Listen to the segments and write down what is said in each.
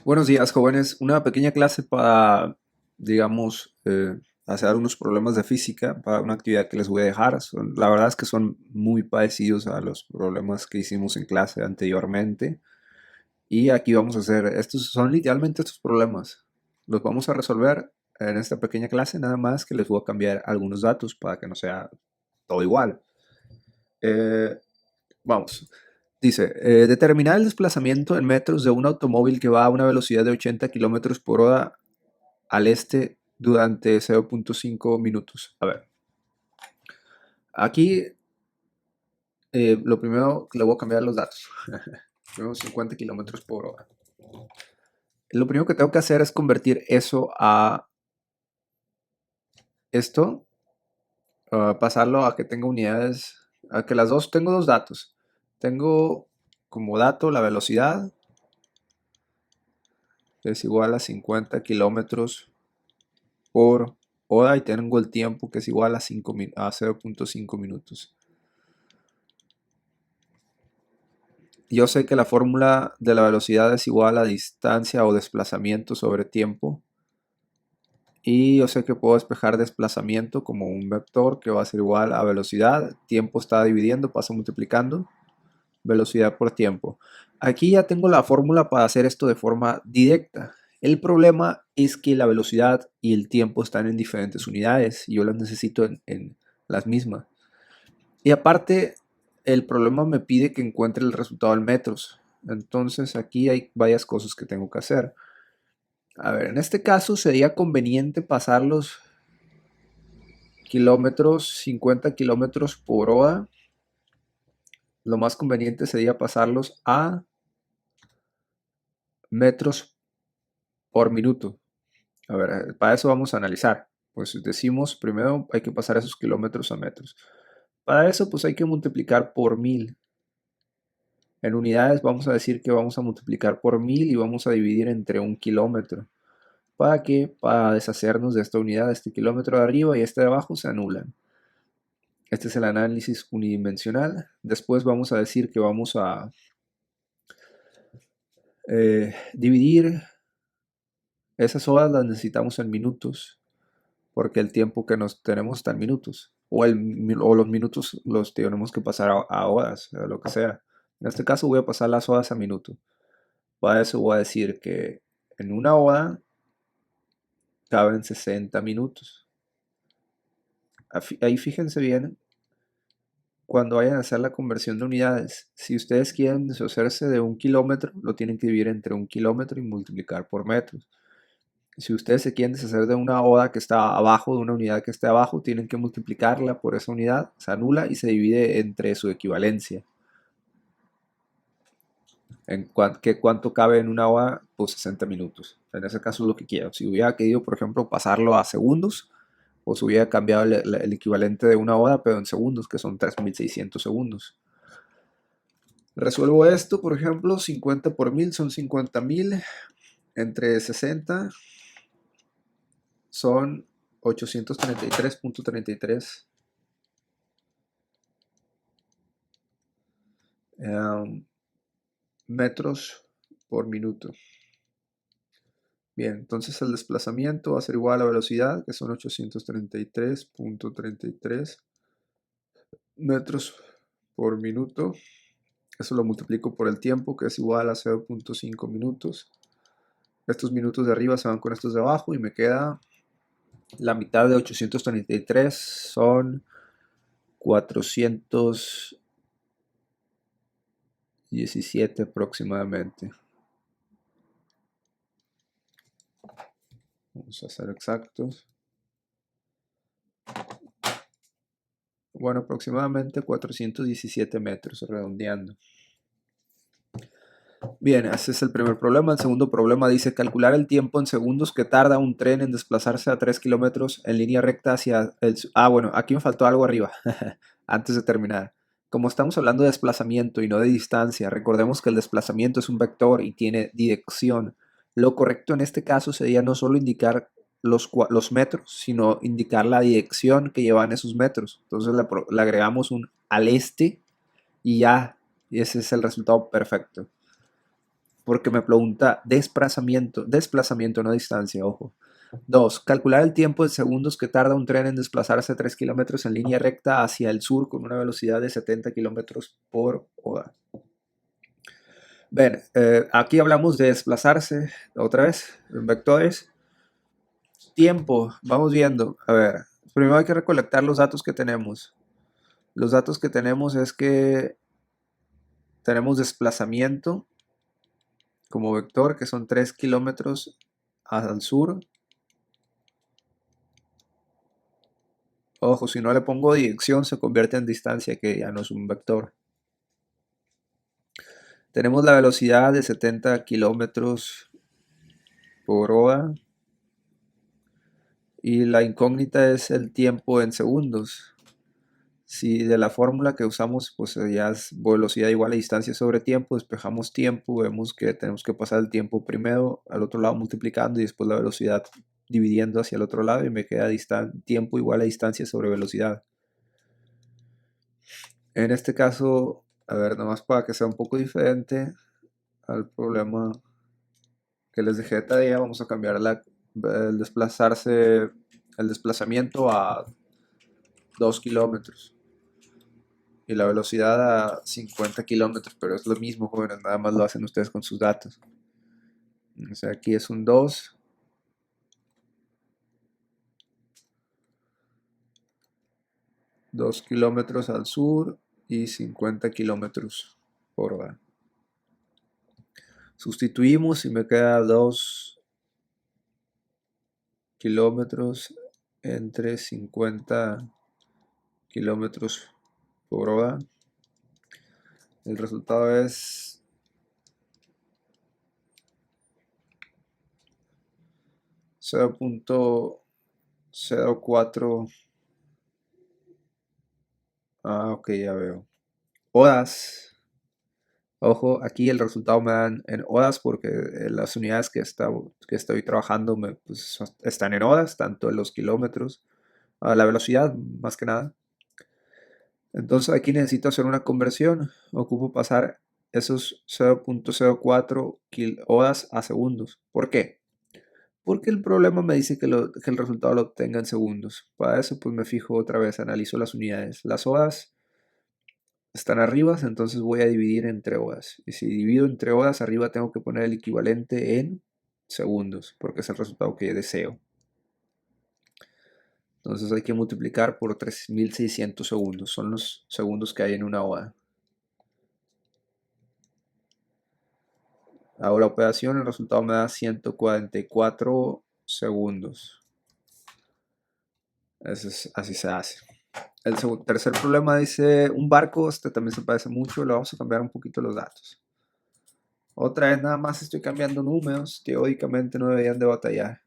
Buenos días, jóvenes. Una pequeña clase para, digamos, hacer unos problemas de física para una actividad que les voy a dejar. La verdad es que son muy parecidos a los problemas que hicimos en clase anteriormente. Y aquí vamos a hacer, estos son literalmente estos problemas. Los vamos a resolver en esta pequeña clase, nada más que les voy a cambiar algunos datos para que no sea todo igual. Eh, Vamos. Dice, determinar el desplazamiento en metros de un automóvil que va a una velocidad de 80 kilómetros por hora al este durante 0.5 minutos. A ver, aquí lo primero le voy a cambiar los datos. Primero 50 kilómetros por hora. Lo primero que tengo que hacer es convertir eso a esto, pasarlo a que tenga unidades, a que las dos, tengo dos datos. Tengo como dato la velocidad, que es igual a 50 kilómetros por hora, y tengo el tiempo, que es igual a 0.5 minutos. Yo sé que la fórmula de la velocidad es igual a distancia o desplazamiento sobre tiempo. Y yo sé que puedo despejar desplazamiento como un vector que va a ser igual a velocidad. Tiempo está dividiendo, pasa multiplicando. Velocidad por tiempo. Aquí ya tengo la fórmula para hacer esto de forma directa. El problema es que la velocidad y el tiempo están en diferentes unidades y yo las necesito en las mismas. Y aparte, el problema me pide que encuentre el resultado en metros. Entonces aquí hay varias cosas que tengo que hacer. A ver, en este caso sería conveniente pasar los kilómetros, 50 kilómetros por hora. Lo más conveniente sería pasarlos a metros por minuto. A ver, para eso vamos a analizar. Pues decimos, primero hay que pasar esos kilómetros a metros. Para eso, pues hay que multiplicar por 1000. En unidades vamos a decir que vamos a multiplicar por 1000 y vamos a dividir entre un kilómetro. ¿Para que Para deshacernos de esta unidad, este kilómetro de arriba y este de abajo se anulan. Este es el análisis unidimensional. Después vamos a decir que vamos a dividir esas horas, las necesitamos en minutos, porque el tiempo que nos tenemos está en minutos. O los minutos los tenemos que pasar a horas, a lo que sea. En este caso voy a pasar las horas a minutos. Para eso voy a decir que en una hora caben 60 minutos. Ahí fíjense bien cuando vayan a hacer la conversión de unidades. Si ustedes quieren deshacerse de un kilómetro, lo tienen que dividir entre un kilómetro y multiplicar por metros. Si ustedes se quieren deshacer de una hora que está abajo, de una unidad que esté abajo, tienen que multiplicarla por esa unidad, se anula y se divide entre su equivalencia. ¿Cuánto cabe en una hora? Pues 60 minutos. En ese caso es lo que quiero. Si hubiera querido, por ejemplo, pasarlo a segundos, pues hubiera cambiado el equivalente de una hora, pero en segundos, que son 3600 segundos. Resuelvo esto, por ejemplo, 50 por 1000 son 50.000, entre 60 son 833.33 metros por minuto. Bien, entonces el desplazamiento va a ser igual a la velocidad, que son 833.33 metros por minuto. Eso lo multiplico por el tiempo, que es igual a 0.5 minutos. Estos minutos de arriba se van con estos de abajo y me queda la mitad de 833, son 417 aproximadamente. Vamos a ser exactos. Bueno, aproximadamente 417 metros, redondeando. Bien, ese es el primer problema. El segundo problema dice calcular el tiempo en segundos que tarda un tren en desplazarse a 3 kilómetros en línea recta hacia el... bueno, aquí me faltó algo arriba, antes de terminar. Como estamos hablando de desplazamiento y no de distancia, recordemos que el desplazamiento es un vector y tiene dirección. Lo correcto en este caso sería no solo indicar los metros, sino indicar la dirección que llevan esos metros. Entonces le agregamos un al este y ya, y ese es el resultado perfecto. porque me pregunta desplazamiento, no distancia, ojo. 2. Calcular el tiempo en segundos que tarda un tren en desplazarse 3 kilómetros en línea recta hacia el sur con una velocidad de 70 kilómetros por hora. Bien, aquí hablamos de desplazarse, otra vez, en vectores. Tiempo, vamos viendo. A ver, primero hay que recolectar los datos que tenemos. Los datos que tenemos es que tenemos desplazamiento como vector, que son 3 kilómetros al sur. Ojo, si no le pongo dirección se convierte en distancia, que ya no es un vector. Tenemos la velocidad de 70 kilómetros por hora. Y la incógnita es el tiempo en segundos. Si de la fórmula que usamos, pues ya es velocidad igual a distancia sobre tiempo, despejamos tiempo, vemos que tenemos que pasar el tiempo primero al otro lado multiplicando y después la velocidad dividiendo hacia el otro lado y me queda tiempo igual a distancia sobre velocidad. En este caso, a ver, nomás para que sea un poco diferente al problema que les dejé de tarea, vamos a cambiar el desplazamiento a 2 kilómetros y la velocidad a 50 kilómetros, pero es lo mismo, jóvenes, nada más lo hacen ustedes con sus datos. O sea, aquí es un 2 kilómetros al sur y 50 kilómetros por hora. Sustituimos y me queda 2 kilómetros entre 50 kilómetros por hora. El resultado es 0.04. Ok, ya veo. Horas. Ojo, aquí el resultado me dan en horas porque las unidades que estoy trabajando pues, están en horas, tanto en los kilómetros, a la velocidad más que nada. Entonces aquí necesito hacer una conversión. Ocupo pasar esos 0.04 horas a segundos. ¿Por qué? Porque el problema me dice que el resultado lo obtenga en segundos. Para eso pues me fijo otra vez, analizo las unidades. Las horas están arriba, entonces voy a dividir entre horas. Y si divido entre horas, arriba tengo que poner el equivalente en segundos, porque es el resultado que deseo. Entonces hay que multiplicar por 3600 segundos. Son los segundos que hay en una hora. Hago la operación, el resultado me da 144 segundos. Así se hace. El tercer problema dice un barco, este también se parece mucho, le vamos a cambiar un poquito los datos. Otra vez nada más estoy cambiando números, teóricamente no deberían de batallar.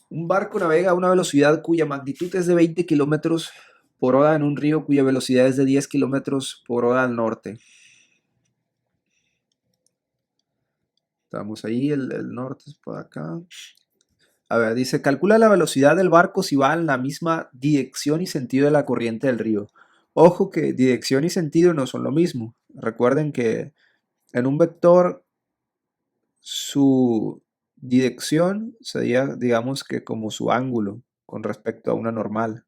Un barco navega a una velocidad cuya magnitud es de 20 kilómetros por hora en un río cuya velocidad es de 10 kilómetros por hora al norte. Estamos ahí, el norte es por acá. A ver, dice, calcula la velocidad del barco si va en la misma dirección y sentido de la corriente del río. Ojo que dirección y sentido no son lo mismo. Recuerden que en un vector su dirección sería, digamos que como su ángulo con respecto a una normal.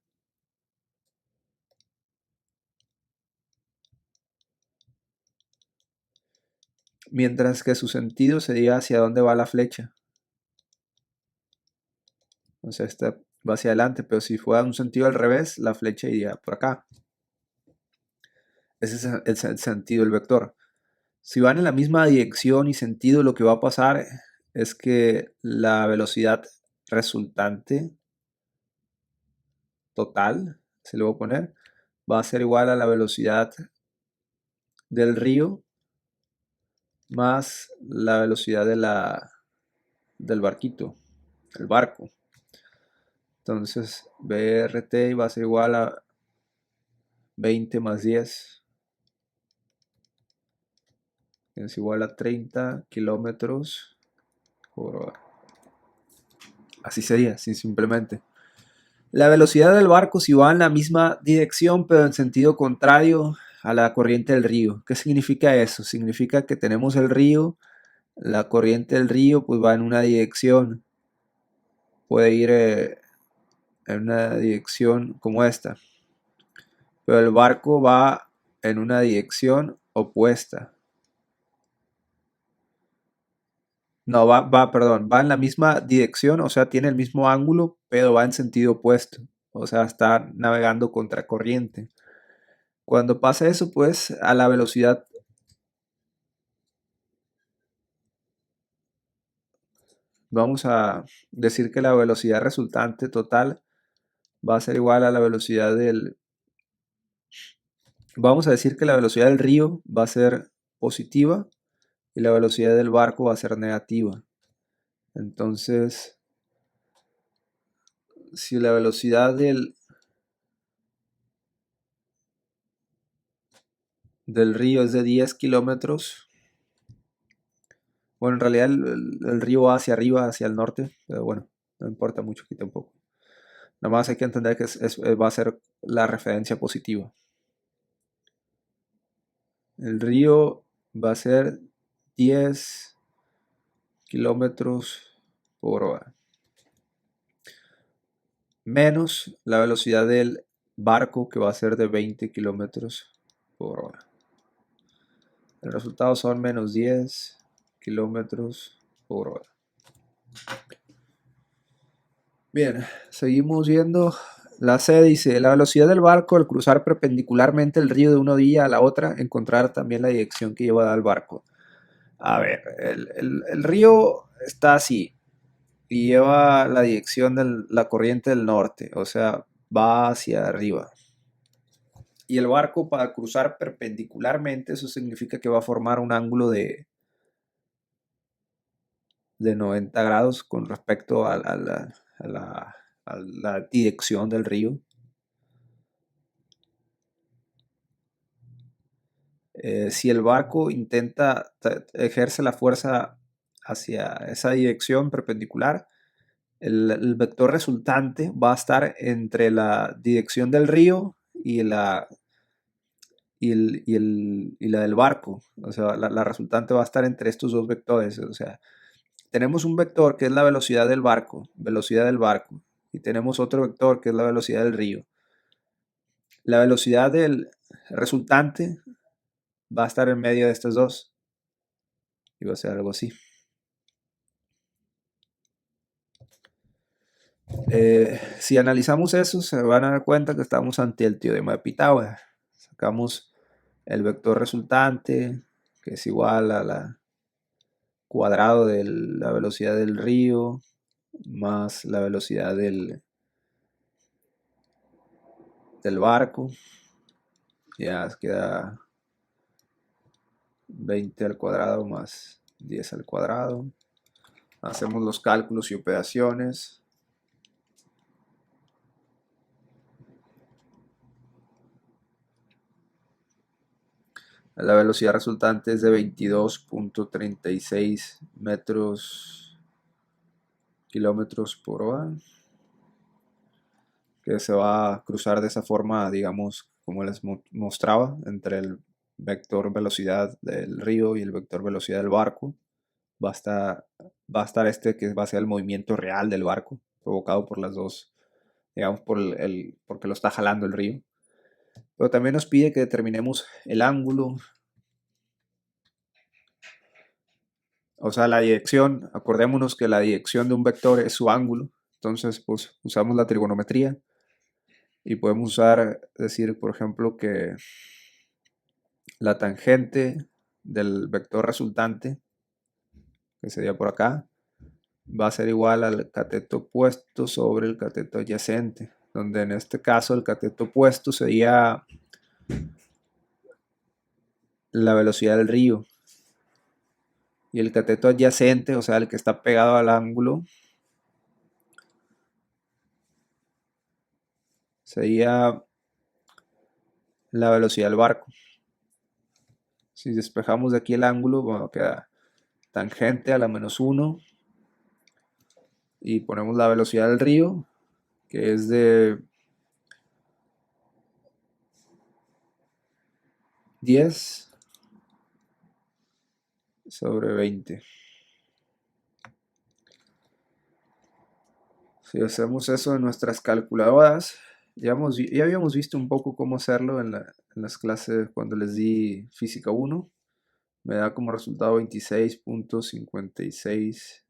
Mientras que su sentido sería hacia dónde va la flecha. O sea, esta va hacia adelante, pero si fuera un sentido al revés, la flecha iría por acá. Ese es el sentido del vector. Si van en la misma dirección y sentido, lo que va a pasar es que la velocidad resultante total, se lo voy a poner, va a ser igual a la velocidad del río más la velocidad del barquito, el barco. Entonces, BRT va a ser igual a 20 más 10. Es igual a 30 kilómetros por hora. Así sería, sí, simplemente. La velocidad del barco, si va en la misma dirección, pero en sentido contrario a la corriente del río. ¿Qué significa eso? Significa que tenemos el río, la corriente del río pues va en una dirección, puede ir en una dirección como esta, pero el barco va en una dirección opuesta. No, perdón, va en la misma dirección, o sea, tiene el mismo ángulo, pero va en sentido opuesto. O sea, está navegando contra corriente. Cuando pasa eso, pues a la velocidad, vamos a decir que la velocidad resultante total va a ser igual a la velocidad del, vamos a decir que la velocidad del río va a ser positiva y la velocidad del barco va a ser negativa. Entonces, si la velocidad del río es de 10 kilómetros, bueno, en realidad el río va hacia arriba, hacia el norte, pero bueno, no importa mucho aquí tampoco. Nada más hay que entender que va a ser la referencia positiva. El río va a ser 10 kilómetros por hora. Menos la velocidad del barco, que va a ser de 20 kilómetros por hora. El resultado son menos 10 kilómetros por hora. Bien, seguimos viendo. La C dice, la velocidad del barco al cruzar perpendicularmente el río de una orilla a la otra, encontrar también la dirección que lleva al barco. A ver, el río está así y lleva la dirección de la corriente del norte, o sea, va hacia arriba. Y el barco para cruzar perpendicularmente, eso significa que va a formar un ángulo de 90 grados con respecto a la dirección del río. Si el barco ejerce la fuerza hacia esa dirección perpendicular, el vector resultante va a estar entre la dirección del río y la, y la del barco. O sea, la resultante va a estar entre estos dos vectores. O sea, tenemos un vector que es la velocidad del barco, y tenemos otro vector que es la velocidad del río. La velocidad del resultante va a estar en medio de estos dos, y va a ser algo así. Si analizamos eso, se van a dar cuenta que estamos ante el teorema de Pitágoras. Sacamos el vector resultante, que es igual a la cuadrado de la velocidad del río más la velocidad del barco. Ya queda 20 al cuadrado más 10 al cuadrado. Hacemos los cálculos y operaciones. La velocidad resultante es de 22.36 kilómetros por hora, que se va a cruzar de esa forma, digamos, como les mostraba, entre el vector velocidad del río y el vector velocidad del barco. Va a estar este que va a ser el movimiento real del barco, provocado por las dos, digamos, porque lo está jalando el río. Pero también nos pide que determinemos el ángulo, o sea, la dirección. Acordémonos que la dirección de un vector es su ángulo. Entonces, pues usamos la trigonometría y podemos decir, por ejemplo, que la tangente del vector resultante, que sería por acá, va a ser igual al cateto opuesto sobre el cateto adyacente, donde en este caso el cateto opuesto sería la velocidad del río, y el cateto adyacente, o sea, el que está pegado al ángulo, sería la velocidad del barco. Si despejamos de aquí el ángulo, bueno, queda tangente a la -1 y ponemos la velocidad del río, que es de 10 sobre 20. Si hacemos eso en nuestras calculadoras, ya habíamos visto un poco cómo hacerlo en las clases cuando les di física 1. Me da como resultado 26.56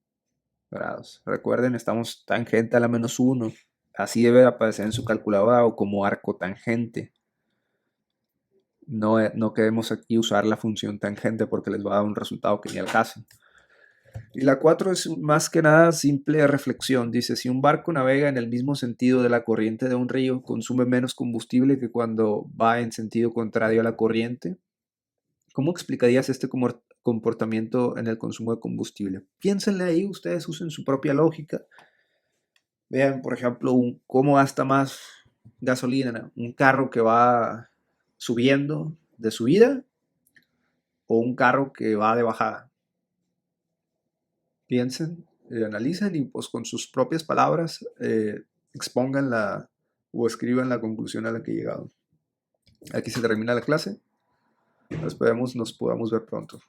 grados. Recuerden, estamos tangente a la -1. Así debe aparecer en su calculadora o como arco tangente. No queremos aquí usar la función tangente porque les va a dar un resultado que ni al caso. Y la 4 es más que nada simple reflexión. Dice, si un barco navega en el mismo sentido de la corriente de un río, consume menos combustible que cuando va en sentido contrario a la corriente. ¿Cómo explicarías este comportamiento en el consumo de combustible? Piénsenle ahí, ustedes usen su propia lógica. Vean, por ejemplo, cómo gasta más gasolina un carro que va subiendo de subida o un carro que va de bajada. Piensen, analicen y pues con sus propias palabras expongan o escriban la conclusión a la que he llegado. Aquí se termina la clase. Esperemos nos podamos ver pronto.